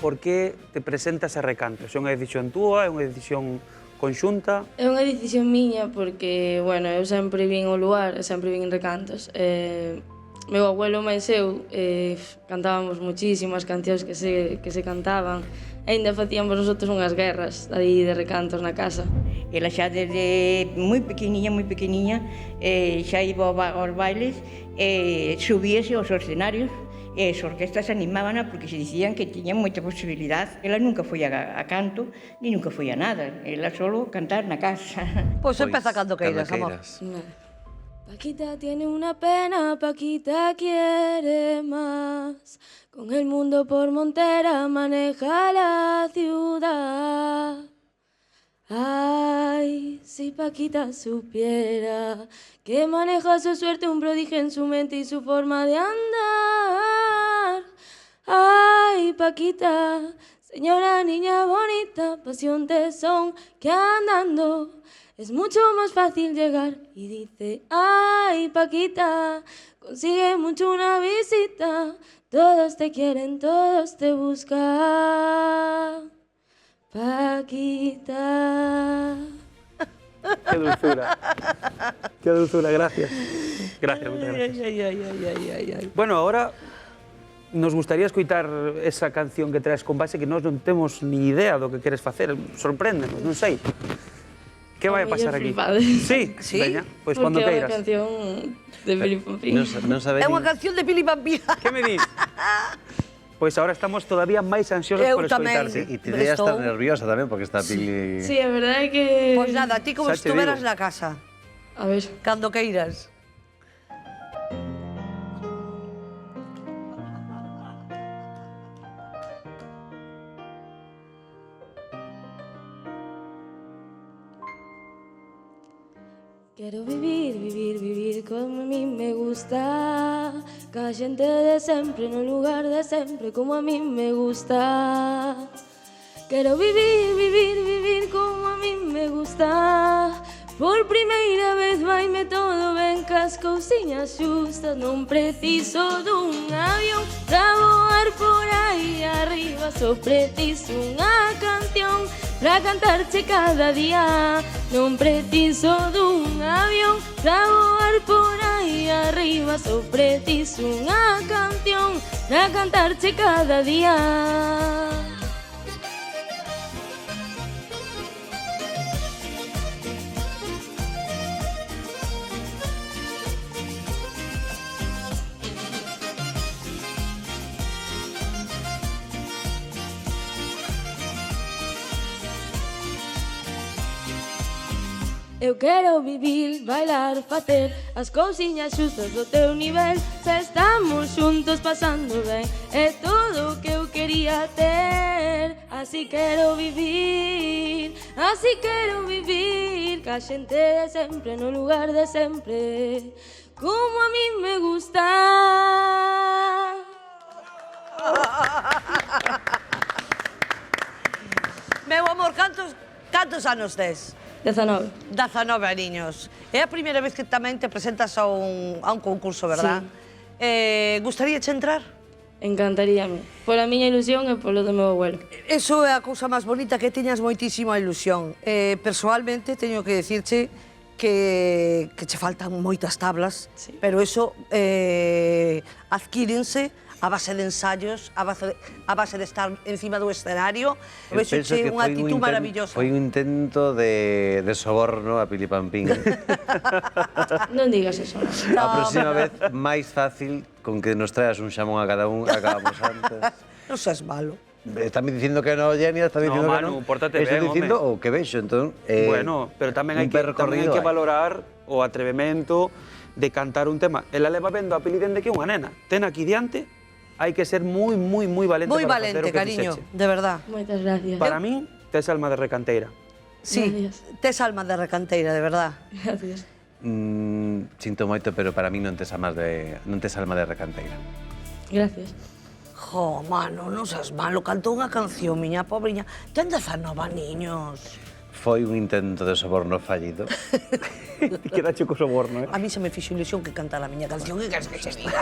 por que te presentas a Recantos? É unha decisión túa, é unha decisión conxunta? É unha decisión miña porque, bueno, eu sempre vin o lugar, sempre vin en Recantos. Meu abuelo máis eu cantábamos muchísimas cancións que se cantaban. E ainda facíamos nosotros unhas guerras aí de Recantos na casa. Ela xa desde moi pequeniña, xa iba aos bailes, subíase aos escenarios, e as orquestas animábana porque se dicían que tiñan moita posibilidade. Ela nunca foi a canto, ni nunca foi a nada. Ela solo cantar na casa. Pois empeza cando queiras, amor. Paquita tiene una pena, Paquita quiere más. Con el mundo por montera maneja la ciudad. Ay, si Paquita supiera que maneja su suerte un prodigio en su mente y su forma de andar. Ay, Paquita, señora niña bonita, pasión, tesón, que andando es mucho más fácil llegar. Y dice, ay, Paquita, consigue mucho una visita, todos te quieren, todos te buscan. Paquita. Qué dulzura. Qué dulzura, gracias. Gracias, muchas gracias. Ay. Bueno, ahora nos gustaría escoitar esa canción que traes con base que nós non temos ni idea do que queres facer. Sorpréndenos, non sei. Que vai a pasar aquí? Sí? Sí? Veña, pois cando queiras. Porque é unha canción de Pili Pampín. Non sabe É unha canción de Pili Pampín. Que me dis? Pois ahora estamos todavía máis ansiosos Eu por tamén. escoitarte. E te debía estar nerviosa tamén, porque está Pili... Sí, a verdade é que... Pois nada, ti como Xa che estuveras digo. na casa, A ver, cando queiras. quero vivir como a mí me gusta. Ca xente de sempre, no lugar de sempre, como a mí me gusta. Quero vivir como a mí me gusta. Por primeira vez vaime todo ben cas cousiñas xustas. Non preciso dun avión pra voar por aí arriba. Só preciso unha canción pra cantarche cada día. Non preciso dun avión pra voar por aí arriba. Só preciso unha canción pra cantarche cada día. Eu quero vivir, bailar, facer as cousiñas xustas do teu nivel. Se estamos xuntos pasando ben, é todo o que eu quería ter. Así quero vivir, ca xente de sempre, no lugar de sempre, como a mí me gusta. Meu amor, cantos anos tes? 19. 19 aniños. É a primeira vez que tamén te presentas a un concurso, verdad? Gustaríache entrar? Encantaríame. Pola miña ilusión e polo do meu abuelo. Eso é a cousa máis bonita, que tiñas moitísima ilusión. Personalmente, teño que dicirche que che faltan moitas tablas, Sí. pero eso adquírense a base de ensayos, a base de estar encima do escenario. Vexo che unha actitud maravillosa. Foi un intento de soborno a Pili Pampín. Non digas eso. A próxima vez, máis fácil, con que nos traas un xamón a cada un, acabamos antes. Non seas malo. Está me dicindo que no, Genia, está me dicindo que Manu, no. pórtate Estou ben, dicindo home. o que vexo, entón... Bueno, pero tamén hai que valorar o atrevemento de cantar un tema. Ela leva vendo a Pili dende que é unha nena. Ten aquí diante, hai que ser moi valente Moi para facer o valente, que cariño, fixeche. de verdad. Moitas gracias. Para min, tes alma de recanteira. Sí, Gracias. tes alma de recanteira, de verdad. Gracias. Sinto moito, pero para mí non tes alma de recanteira. Gracias. Jo, mano, non seas malo, cantou unha canción, miña pobriña. Ten 19 niños. Foi un intento de soborno fallido. Queda co soborno, A mí se me fixo ilusión que cantara a miña canción, e que se diga.